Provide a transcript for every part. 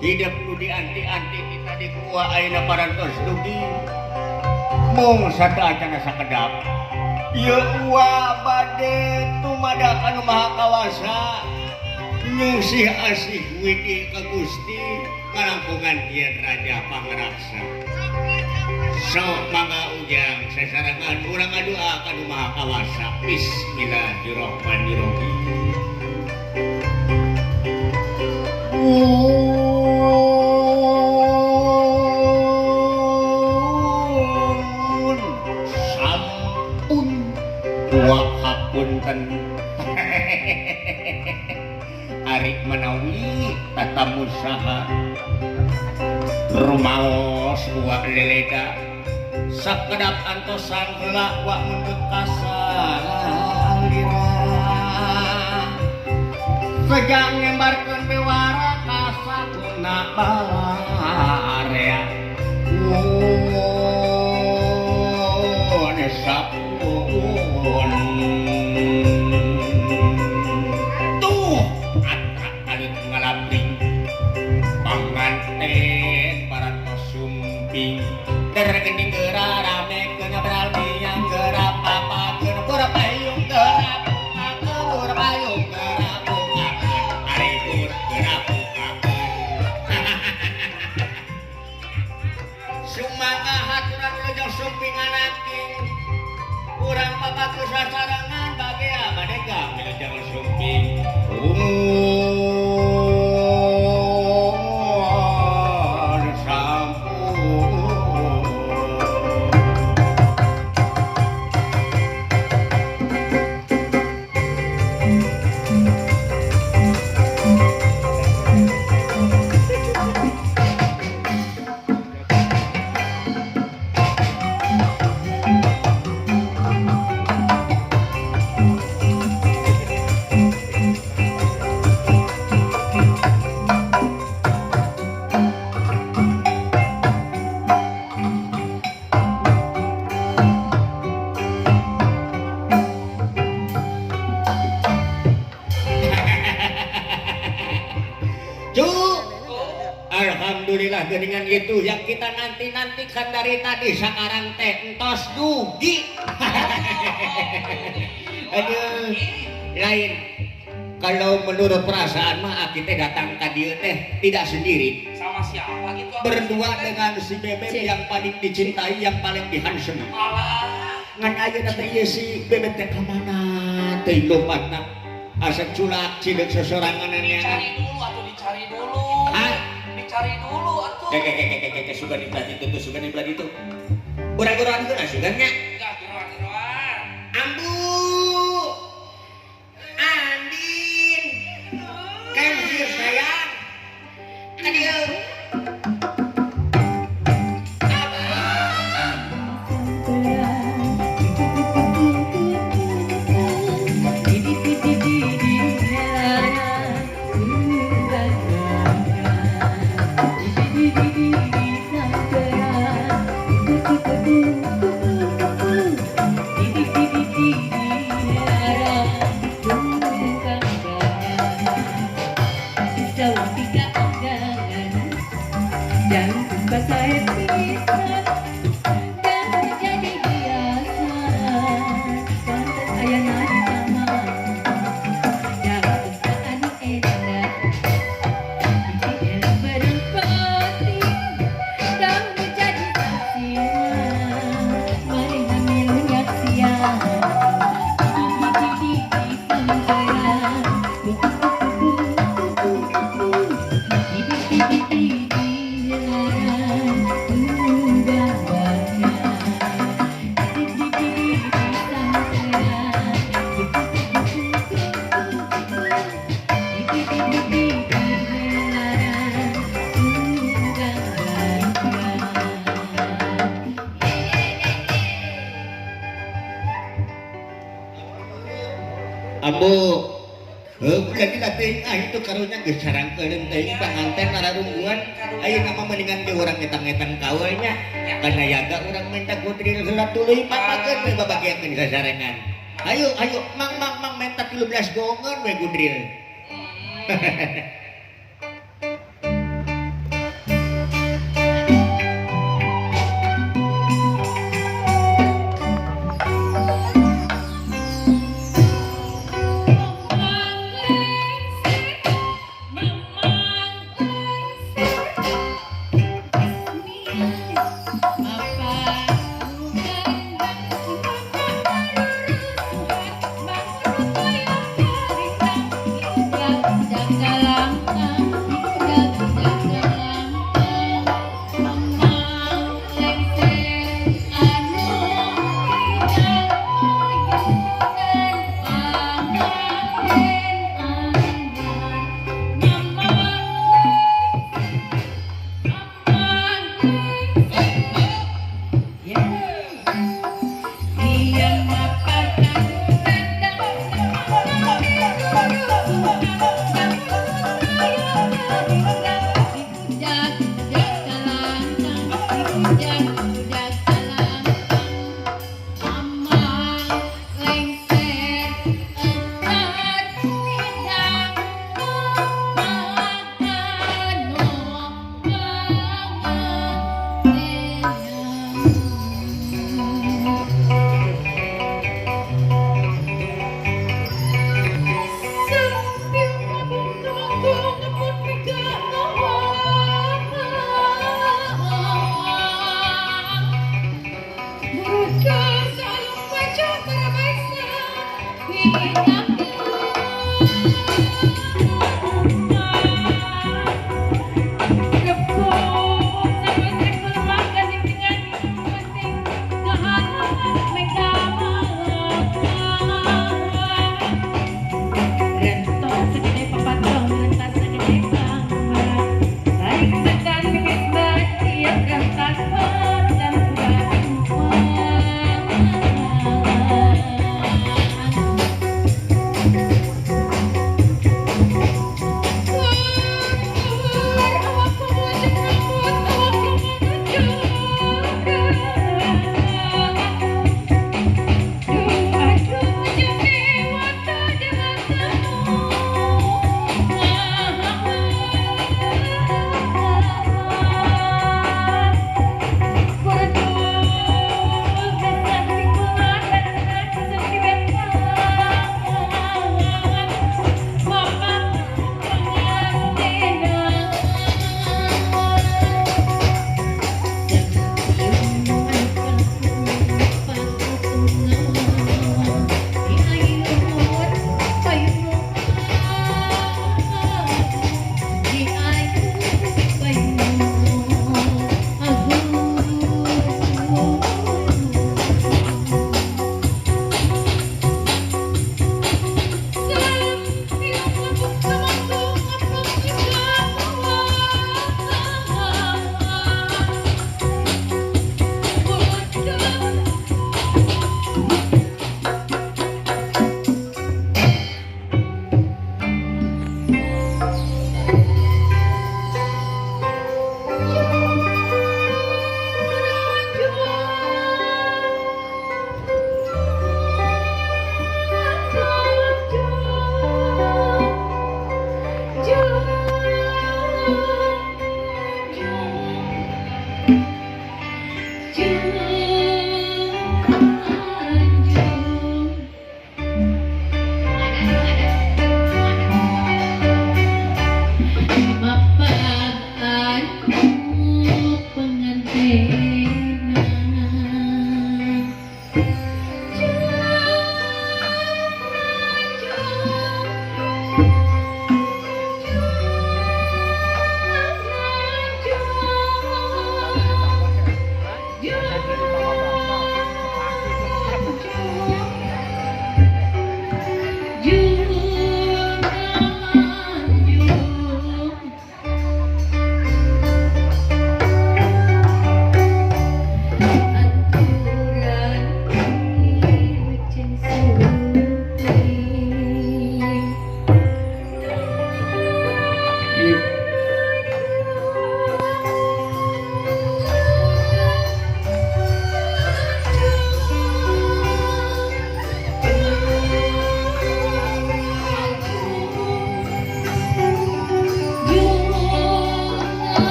hidup nu dianti-anti kita di kuah ayeuna parantos dugi mung sateuacan sakedap ieu uwa bade tumada ka nu maha kawasa nyungsih asih widi ka Gusti kalangkungan yen Raja Pangraksa sok mangga ujang sasarangan urang ngadua ka nu maha kawasa bismillahirrahmanirrahim. Sampun dua hapunten ari menawi tatamusaha rumaos uwa leleda sakedap antosan heula wa mundut kasalira sejang ngembarkeun bewara ka sakuna area sapun tuh atra alit ngalapring panganten parantos sumping tergening geura rame keun beraldi yang geura papakeun geura payung geura bukakeun geura payung geura bukakeun ari geura bukakeun sumangga haturan leujeung sumping anaking urang papaku sasarangan bagea madega leujeung sumping alhamdulillah dengan itu yang kita nanti-nantikan dari tadi sekarang teh entos dugi. Aduh, lain. Kalau menurut perasaan mah kita datang ke dia teh tidak sendiri. Sama siapa gitu? Berdua dengan si Bebek yang paling dicintai, yang paling dihansem. Ngan ayeuna teh si Bebek teh ka mana? Teh lompatna asep culak cideuk sosorangan nya. Dicari dulu atau dicari dulu. Hah? Cari dulu atuh. Sugan di belah itu tuh, sugan di belah itu. Urang-urang itu sugannya. Enggak, geroan. Ambu. Andin. Kan hier sayang. Aduh. Ambo, jadi latih itu karunya gesarang keren teh panganten nararungguan, ayo nama mendingan ke orang ngetang-ngetang kawalnya, karena yaga orang minta kudril gelat tuluy papakeun we babagiakeun sasarengan. Ayo mang minta 13 gongon we kudril.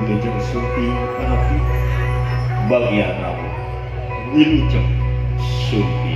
Wilujeng Sumpi Panapi bagian Wilujeng Sumpi.